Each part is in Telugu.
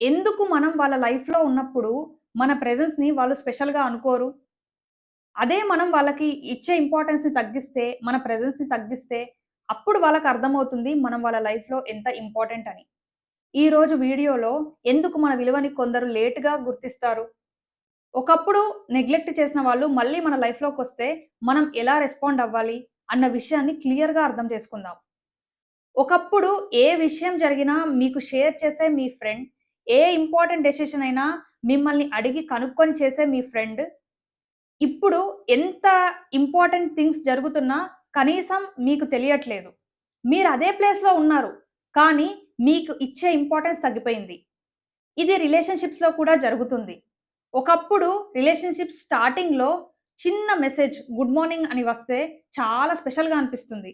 ఎందుకు మనం వాళ్ళ లైఫ్‌లో ఉన్నప్పుడు మన ప్రెజెన్స్‌ని వాళ్ళు స్పెషల్‌గా అనుకోరు? అదే మనం వాళ్ళకి ఇచ్చే ఇంపార్టెన్స్‌ని తగ్గిస్తే, మన ప్రెజెన్స్‌ని తగ్గిస్తే, అప్పుడు వాళ్ళకి అర్థమవుతుంది మనం వాళ్ళ లైఫ్‌లో ఎంత ఇంపార్టెంట్ అని. ఈరోజు వీడియోలో ఎందుకు మన విలువని కొందరు లేట్‌గా గుర్తిస్తారు? ఒకప్పుడు నెగ్లెక్ట్ చేసిన వాళ్ళు మళ్ళీ మన లైఫ్‌లోకొస్తే మనం ఎలా రెస్పాండ్ అవ్వాలి? అన్న విషయాన్ని క్లియర్‌గా అర్థం చేసుకుందాం. ఒకప్పుడు ఏ విషయం జరిగినా మీకు షేర్ చేసే మీ ఫ్రెండ్, ఏ ఇంపార్టెంట్ డెసిషన్ అయినా మిమ్మల్ని అడిగి కనుక్కొని చేసే మీ ఫ్రెండ్, ఇప్పుడు ఎంత ఇంపార్టెంట్ థింగ్స్ జరుగుతున్నా కనీసం మీకు తెలియట్లేదు. మీరు అదే ప్లేస్‌లో ఉన్నారు. కానీ మీకు ఇచ్చే ఇంపార్టెన్స్ తగ్గిపోయింది. ఇది రిలేషన్‌షిప్స్‌లో కూడా జరుగుతుంది. ఒకప్పుడు రిలేషన్‌షిప్ స్టార్టింగ్‌లో చిన్న మెసేజ్ గుడ్ మార్నింగ్ అని వస్తే చాలా స్పెషల్‌గా అనిపిస్తుంది.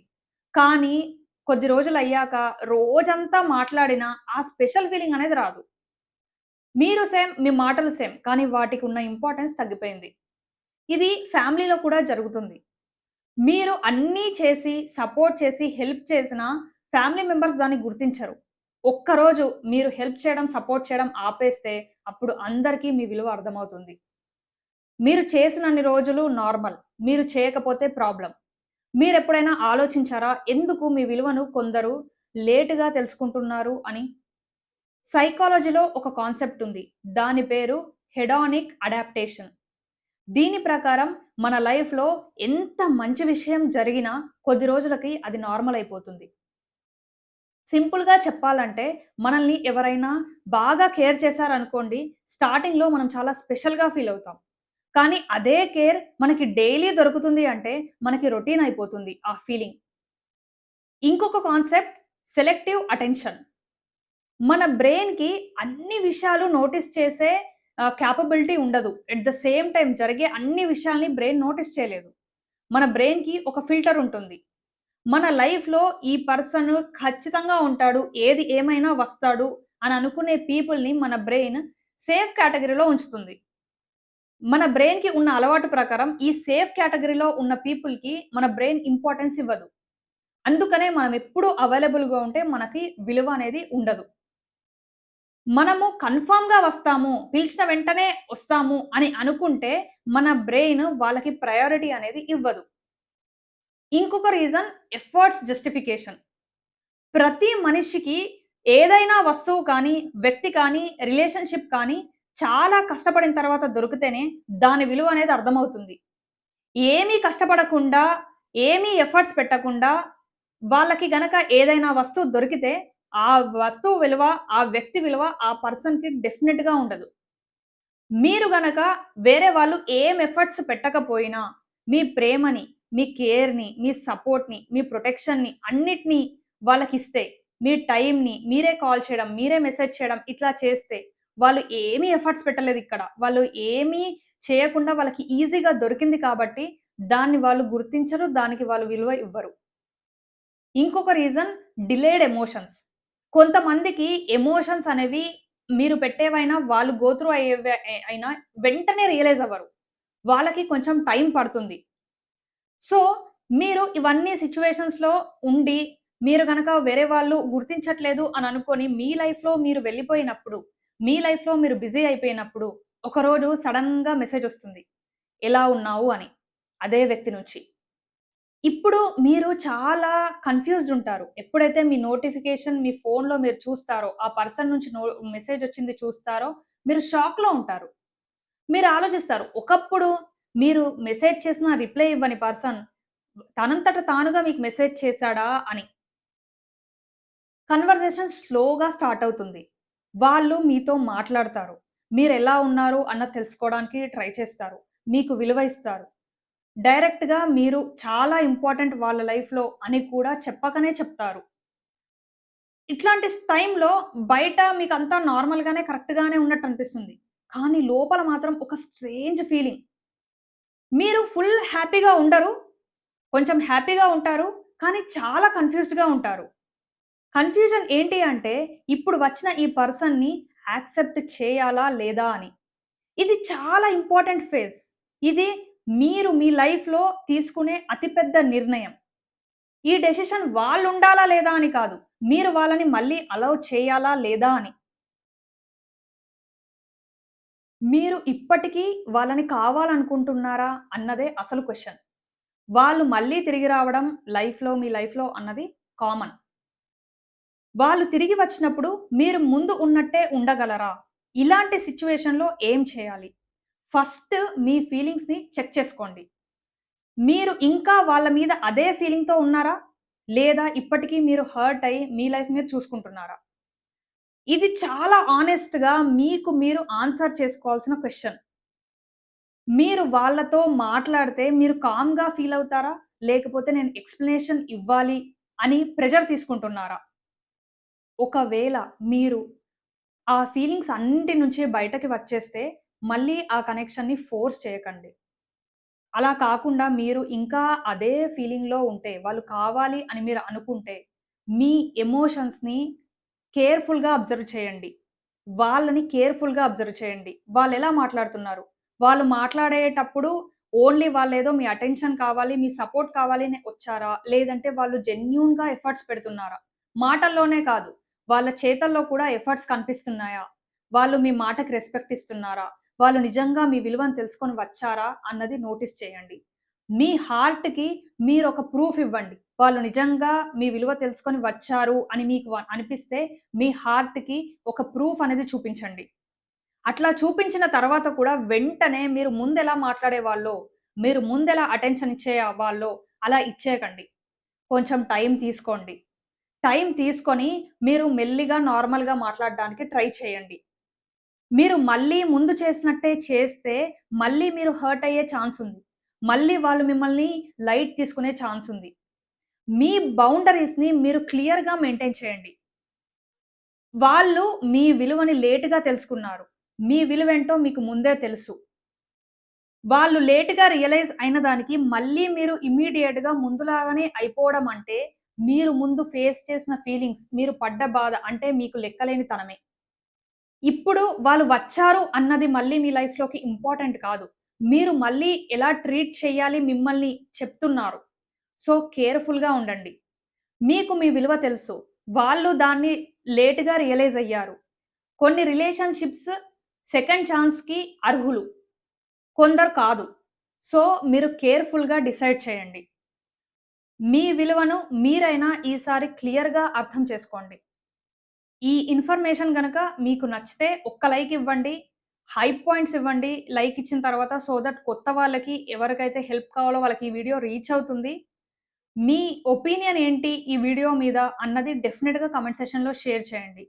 కానీ కొద్ది రోజులయ్యాక రోజంతా మాట్లాడినా ఆ స్పెషల్ ఫీలింగ్ అనేది రాదు. మీరు సేమ్, మీ మాటలు సేమ్. కానీ వాటికున్న ఇంపార్టెన్స్ తగ్గిపోయింది. ఇది ఫ్యామిలీలో కూడా జరుగుతుంది. మీరు అన్నీ చేసి, సపోర్ట్ చేసి, హెల్ప్ చేసినా ఫ్యామిలీ మెంబర్స్ దాన్ని గుర్తించరు. ఒక్కరోజు మీరు హెల్ప్ చేయడం, సపోర్ట్ చేయడం ఆపేస్తే అప్పుడు అందరికీ మీ విలువ అర్థమవుతుంది. మీరు చేసినన్ని రోజులు నార్మల్. మీరు చేయకపోతే ప్రాబ్లమ్. మీరెప్పుడైనా ఆలోచించారా? ఎందుకు మీ విలువను కొందరు లేట్‌గా తెలుసుకుంటున్నారు అని? సైకాలజీలో ఒక కాన్సెప్ట్ ఉంది. దాని పేరు హెడానిక్ అడాప్టేషన్. దీని ప్రకారం మన లైఫ్‌లో ఎంత మంచి విషయం జరిగినా కొద్ది రోజులకి అది నార్మల్ అయిపోతుంది. సింపుల్‌గా చెప్పాలంటే మనల్ని ఎవరైనా బాగా కేర్ చేశారనుకోండి, స్టార్టింగ్‌లో మనం చాలా స్పెషల్‌గా ఫీల్ అవుతాం. కానీ అదే కేర్ మనకి డైలీ దొరుకుతుంది అంటే మనకి రొటీన్ అయిపోతుంది ఆ ఫీలింగ్. ఇంకొక కాన్సెప్ట్ సెలెక్టివ్ అటెన్షన్. మన బ్రెయిన్‌కి అన్ని విషయాలు నోటీస్ చేసే కేపబిలిటీ ఉండదు. ఎట్ ద సేమ్ టైమ్ జరిగే అన్ని విషయాల్ని బ్రెయిన్ నోటీస్ చేయలేదు. మన బ్రెయిన్‌కి ఒక ఫిల్టర్ ఉంటుంది. మన లైఫ్‌లో ఈ పర్సన్ ఖచ్చితంగా ఉంటాడు. ఏది ఏమైనా వస్తాడు అని అనుకునే పీపుల్‌ని మన బ్రెయిన్ సేఫ్ కేటగరీలో ఉంచుతుంది. మన బ్రెయిన్‌కి ఉన్న అలవాటు ప్రకారం ఈ సేఫ్ కేటగరీలో ఉన్న పీపుల్‌కి మన బ్రెయిన్ ఇంపార్టెన్స్ ఇవ్వదు. అందుకనే మనం ఎప్పుడూ అవైలబుల్‌గా ఉంటే మనకి విలువ అనేది ఉండదు. మనము కన్ఫర్మ్‌గా వస్తాము, పిలిచిన వెంటనే వస్తాము అని అనుకుంటే మన బ్రెయిన్ వాళ్ళకి ప్రయారిటీ అనేది ఇవ్వదు. ఇంకొక రీజన్ ఎఫర్ట్స్ జస్టిఫికేషన్. ప్రతి మనిషికి ఏదైనా వస్తువు కానీ, వ్యక్తి కానీ, రిలేషన్‌షిప్ కానీ చాలా కష్టపడిన తర్వాత దొరికితేనే దాని విలువ అనేది అర్థమవుతుంది. ఏమీ కష్టపడకుండా, ఏమీ ఎఫర్ట్స్ పెట్టకుండా వాళ్ళకి గనక ఏదైనా వస్తువు దొరికితే, ఆ వస్తువు విలువ, ఆ వ్యక్తి విలువ ఆ పర్సన్‌కి డెఫినిట్‌గా ఉండదు. మీరు గనక వేరే వాళ్ళు ఏం ఎఫర్ట్స్ పెట్టకపోయినా, మీ ప్రేమని, మీ కేర్‌ని, మీ సపోర్ట్‌ని, మీ ప్రొటెక్షన్‌ని అన్నిటిని వాళ్ళకిస్తే, మీ టైమ్‌ని మీరే కాల్ చేయడం, మీరే మెసేజ్ చేయడం ఇట్లా చేస్తే, వాళ్ళు ఏమి ఎఫర్ట్స్ పెట్టలేదిక్కడ. వాళ్ళు ఏమీ చేయకుండా వాళ్ళకి ఈజీగా దొరికింది కాబట్టి, దాన్ని వాళ్ళు గుర్తించరు. దానికి వాళ్ళు విలువ ఇవ్వరు. ఇంకొక రీజన్ డిలేడ్ ఎమోషన్స్. కొంతమందికి ఎమోషన్స్ అనేవి మీరు పెట్టేవైనా వాళ్ళు గో త్రూ అయ్యేవే అయినా వెంటనే రియలైజ్ అవ్వరు. వాళ్ళకి కొంచెం టైం పడుతుంది. సో, మీరు ఇవన్నీ సిట్యుయేషన్స్‌లో ఉండి, మీరు గనక వేరే వాళ్ళు గుర్తించట్లేదు అని అనుకోని మీ లైఫ్‌లో మీరు వెళ్ళిపోయినప్పుడు, మీ లైఫ్‌లో మీరు బిజీ అయిపోయినప్పుడు, ఒకరోజు సడెన్‌గా మెసేజ్ ఒస్తుంది. ఎలా ఉన్నావు అని. అదే వ్యక్తి నుంచి. ఇప్పుడు మీరు చాలా కన్‌ఫ్యూజ్డ్ ఉంటారు. ఎప్పుడైతే మీ నోటిఫికేషన్ మీ ఫోన్‌లో మీరు చూస్తారో, ఆ పర్సన్ నుంచి మెసేజ్ వచ్చింది చూస్తారో, మీరు షాక్‌లో ఉంటారు. మీరు ఆలోచిస్తారు. ఒకప్పుడు మీరు మెసేజ్ చేసినా రిప్లై ఇవ్వని పర్సన్ తనంతట తానుగా మీకు మెసేజ్ చేసాడా అని. కన్వర్జేషన్ స్లోగా స్టార్ట్ అవుతుంది. వాళ్ళు మీతో మాట్లాడతారు. మీరెలా ఉన్నారు అన్నది తెలుసుకోవడానికి ట్రై చేస్తారు. మీకు విలువ ఇస్తారు. డైరెక్ట్‌గా మీరు చాలా ఇంపార్టెంట్ వాళ్ళ లైఫ్‌లో అని కూడా చెప్పకనే చెప్తారు. ఇట్లాంటి టైంలో బయట మీకంతా నార్మల్‌గానే, కరెక్ట్‌గానే ఉన్నట్టు అనిపిస్తుంది. కానీ లోపల మాత్రం ఒక స్ట్రేంజ్ ఫీలింగ్. మీరు ఫుల్ హ్యాపీగా ఉండరు. కొంచెం హ్యాపీగా ఉంటారు. కానీ చాలా కన్‌ఫ్యూజ్డ్‌గా ఉంటారు. కన్‌ఫ్యూజన్ ఏంటి అంటే ఇప్పుడు వచ్చిన ఈ పర్సన్‌ని యాక్సెప్ట్ చేయాలా? లేదా? అని. ఇది చాలా ఇంపార్టెంట్ ఫేజ్. ఇది మీరు మీ లైఫ్‌లో తీసుకునే అతిపెద్ద నిర్ణయం. ఈ డెసిషన్ వాళ్ళుండాలా లేదా అని కాదు. మీరు వాళ్ళని మళ్ళీ అలౌ చేయాలా లేదా అని. మీరు ఇప్పటికీ వాళ్ళని కావాలనుకుంటున్నారా అన్నదే అసలు క్వెషన్. వాళ్ళు మళ్ళీ తిరిగి రావడం మీ లైఫ్‌లో అన్నది కామన్. వాళ్ళు తిరిగి వచ్చినప్పుడు మీరు ముందు ఉన్నట్టే ఉండగలరా? ఇలాంటి సిట్యుయేషన్‌లో ఏం చేయాలి? ఫస్ట్ మీ ఫీలింగ్స్‌ని చెక్ చేసుకోండి. మీరు ఇంకా వాళ్ళ మీద అదే ఫీలింగ్‌తో ఉన్నారా? లేదా ఇప్పటికి మీరు హర్ట్ అయ్యి మీ లైఫ్ మీరు చూసుకుంటున్నారా? ఇది చాలా హానెస్ట్‌గా మీకు మీరు ఆన్సర్ చేసుకోవాల్సిన క్వెషన్. మీరు వాళ్ళతో మాట్లాడితే మీరు కామ్‌గా ఫీల్ అవుతారా? లేకపోతే నేను ఎక్స్‌ప్లనేషన్ ఇవ్వాలి అని ప్రెషర్ తీసుకుంటున్నారా? ఒకవేళ మీరు ఆ ఫీలింగ్స్ అన్నిటి నుంచి బయటకి వచ్చేస్తే మళ్ళీ ఆ కనెక్షన్‌ని ఫోర్స్ చేయకండి. అలా కాకుండా మీరు ఇంకా అదే ఫీలింగ్‌లో ఉంటే, వాళ్ళు కావాలి అని మీరు అనుకుంటే, మీ ఎమోషన్స్‌ని కేర్‌ఫుల్‌గా అబ్జర్వ్ చేయండి. వాళ్ళని కేర్‌ఫుల్‌గా అబ్జర్వ్ చేయండి. వాళ్ళెలా మాట్లాడుతున్నారు? వాళ్ళు మాట్లాడేటప్పుడు ఓన్లీ వాళ్ళేదో మీ అటెన్షన్ కావాలి, మీ సపోర్ట్ కావాలి అని వచ్చారా? లేదంటే వాళ్ళు జెన్యూన్‌గా ఎఫర్ట్స్ పెడుతున్నారా? మాటల్లోనే కాదు, వాళ్ళ చేతల్లో కూడా ఎఫర్ట్స్ కనిపిస్తున్నాయా? వాళ్ళు మీ మాటకి రెస్పెక్ట్ ఇస్తున్నారా? వాళ్ళు నిజంగా మీ విలువను తెలుసుకొని వచ్చారా? అన్నది నోటీస్ చేయండి. మీ హార్ట్‌కి మీరొక ప్రూఫ్ ఇవ్వండి. వాళ్ళు నిజంగా మీ విలువ తెలుసుకొని వచ్చారు అని మీకు అనిపిస్తే మీ హార్ట్‌కి ఒక ప్రూఫ్ అనేది చూపించండి. అట్లా చూపించిన తర్వాత కూడా వెంటనే మీరు ముందెలా మాట్లాడేవాళ్ళో, మీరు ముందెలా అటెన్షన్ ఇచ్చేవాళ్ళో అలా ఇచ్చేయకండి. కొంచెం టైం తీసుకోండి. టైం తీసుకొని మీరు మెల్లిగా నార్మల్‌గా మాట్లాడడానికి ట్రై చేయండి. మీరు మళ్ళీ ముందు చేసినట్టే చేస్తే మళ్ళీ మీరు హర్ట్ అయ్యే ఛాన్స్ ఉంది. మళ్ళీ వాళ్ళు మిమ్మల్ని లైట్ తీసుకునే ఛాన్స్ ఉంది. మీ బౌండరీస్‌ని మీరు క్లియర్‌గా మెయింటైన్ చేయండి. వాళ్ళు మీ విలువని లేట్‌గా తెలుసుకున్నారు. మీ విలువేంటో మీకు ముందే తెలుసు. వాళ్ళు లేట్‌గా రియలైజ్ అయిన దానికి మళ్ళీ మీరు ఇమ్మీడియేట్‌గా ముందులాగానే అయిపోవడం అంటే, మీరు ముందు ఫేస్ చేసిన ఫీలింగ్స్, మీరు పడ్డ బాధ అంటే మీకు లెక్కలేనితనమే. ఇప్పుడు వాళ్ళు వచ్చారు అన్నది మళ్ళీ మీ లైఫ్‌లోకి ఇంపార్టెంట్ కాదు. మీరు మళ్ళీ ఎలా ట్రీట్ చేయాలి మిమ్మల్ని చెప్తున్నారు. సో, కేర్‌ఫుల్‌గా ఉండండి. మీకు మీ విలువ తెలుసు. వాళ్ళు దాన్ని లేట్‌గా రియలైజ్ అయ్యారు. కొన్ని రిలేషన్‌షిప్స్ సెకండ్ ఛాన్స్‌కి అర్హులు. కొందరు కాదు. సో, మీరు కేర్‌ఫుల్‌గా డిసైడ్ చేయండి. మీ విలువను మీరైనా ఈసారి క్లియర్‌గా అర్థం చేసుకోండి. ఈ ఇన్ఫర్మేషన్ గనక మీకు నచ్చితే ఒక్క లైక్ ఇవ్వండి. హైప్ పాయింట్స్ ఇవ్వండి. లైక్ ఇచ్చిన తర్వాత సో థట్ కొత్త వాళ్ళకి ఎవరికైతే హెల్ప్ కావాలో వాళ్ళకి ఈ వీడియో రీచ్ అవుతుంది. మీ ఒపీనియన్ ఏంటి ఈ వీడియో మీద అన్నది డెఫినిట్‌గా కామెంట్ సెక్షన్‌లో షేర్ చేయండి.